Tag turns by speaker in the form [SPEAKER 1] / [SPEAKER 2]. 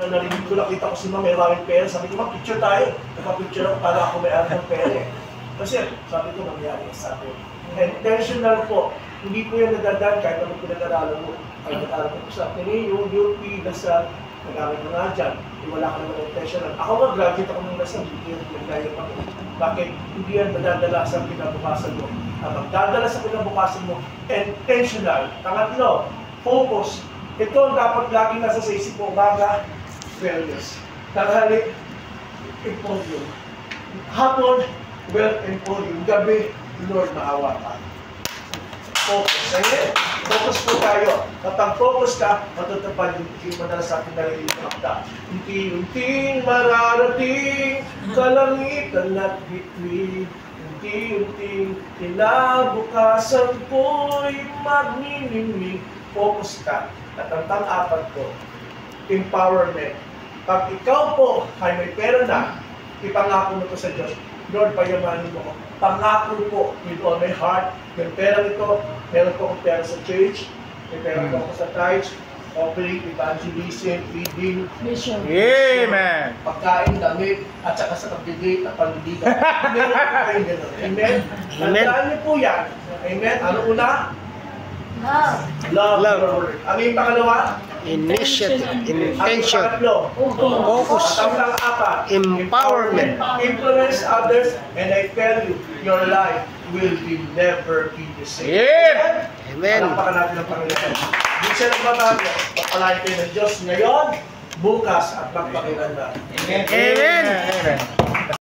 [SPEAKER 1] narinig ko, nakita ko si Ma'am, may maraming pera. Sabi ko, Ma'am, picture tayo. Nakapicture ako para ako may ng pera. Kasi, sabi ko, nangyari sa akin. Intentional po. Hindi po yan nagdadaan kahit ano pinag-aralan mo. Ay, nag-aralan mo sa akin, yung UP, nasa, nag-aral mo nga dyan. Wala ka naman intentional. Ako nga, graduate ako nung nasa BTN, nag-gayat ako. Bakit? Hindi yan madadala sa kinabukasan mo. Ang magdadala sa kinabukasan mo, intentional. Pangatlo, focus. Ito ang dapat lagi nasa sa isip mo, umaga, wellness. Tanghali, emporium. Hapon, wealth emporium. Gabi, Lord, maawa ka. Focus. Ayan. Focus po tayo. Kapag focus ka, matutupad yung madalas sa ating narinig ng akta. Unti-unting mararating, kalangitan at bitwid. Unti-unting kinabukasan ko'y magniningning. Focus ka. At ang pang-apat ko, empowerment. Pag ikaw po ay may pera na, ipangako mo to sa Diyos. Lord, payamanin mo ko. Pangako po with all my heart. Yung pera ito, meron po akong pera sa church, may pera po ako sa tithes, offering, evangelism, feeding, mission.
[SPEAKER 2] Amen!
[SPEAKER 1] Pagkain, damit, at saka sa pagdidate at pandidigan. Meron po kayong gano'n. Amen? Tandaan niyo po yan. Amen? Ano una? Love. Love. Ano yung pangalawa?
[SPEAKER 3] Initiative, intention,
[SPEAKER 1] Focus. At ang pang-apat,
[SPEAKER 3] empowerment,
[SPEAKER 1] influence others, and I tell you, your life will never be the same.
[SPEAKER 2] Yeah.
[SPEAKER 3] Amen.
[SPEAKER 1] Palapakan natin ang Panginoon. Hindi siya nagbabago. Papalain kayo ng Diyos ngayon, bukas, at magpakilanlan.
[SPEAKER 2] Amen. Amen.